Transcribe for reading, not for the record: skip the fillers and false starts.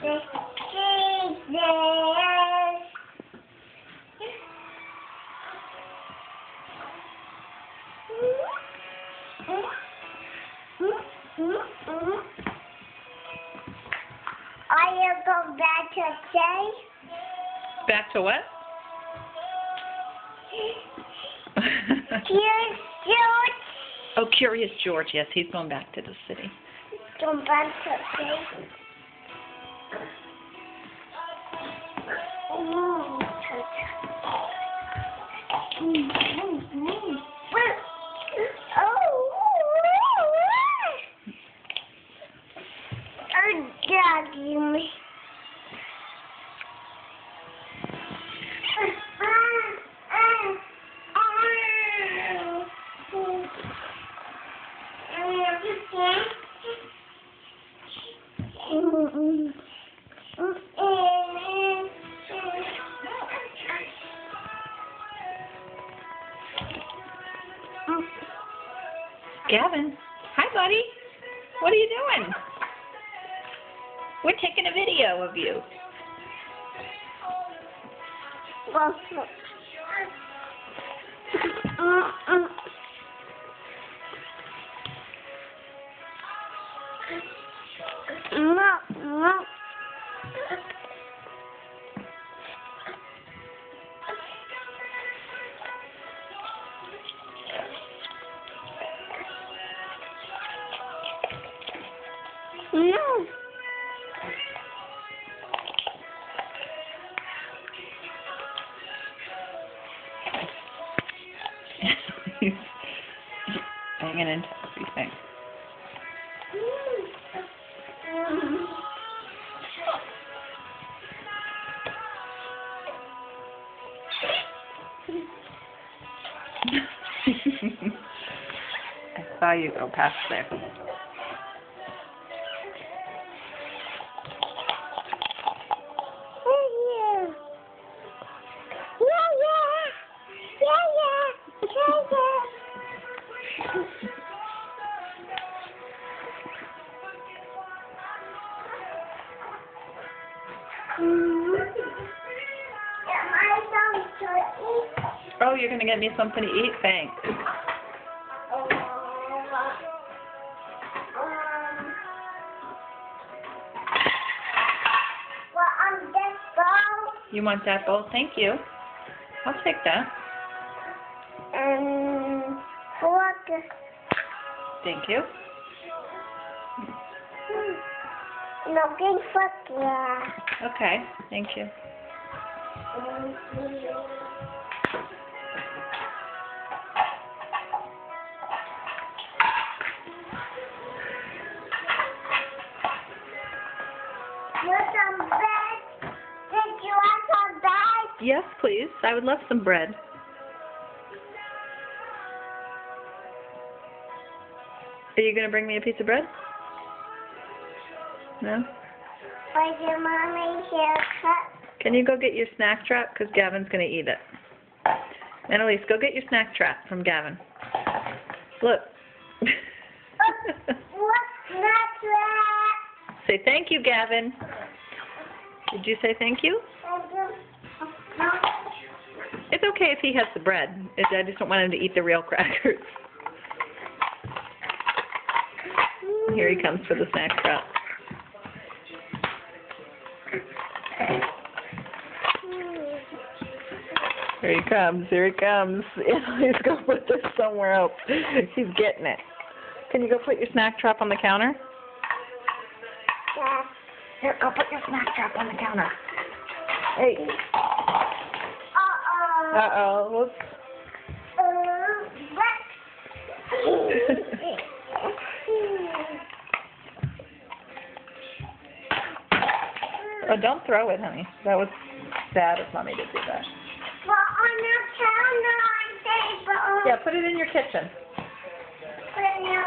Are you going back to stay? Back to what? Here's George. Oh, Curious George. Yes, he's going back to the city. Going back to stay. Daddy, me. Gavin. Hi, buddy. What are you doing? We're taking a video of you. No. He's hanging into everything. I saw you go past there. Oh, you're going to get me something to eat? Thanks. You want that bowl? Thank you. I'll take that. Water. Thank you. Looking for that. Okay, thank you. Some bread? Did you want some bread? Yes, please. I would love some bread. Are you going to bring me a piece of bread? No? Was your mommy's haircut? Can you go get your snack trap? Because Gavin's going to eat it. Annalise, go get your snack trap from Gavin. Look. What's that? Say thank you, Gavin. Did you say thank you? It's okay if he has the bread. I just don't want him to eat the real crackers. Here he comes for the snack trap. Here he comes. Here he comes. He's going to put this somewhere else. He's getting it. Can you go put your snack trap on the counter? Yeah. Here, go put your snack trap on the counter. Hey. Uh-oh. Uh-oh. Whoops. Oh, don't throw it, honey. That was sad of Mommy to do that. Well, on the counter on table. Yeah, put it in your kitchen. Put it in your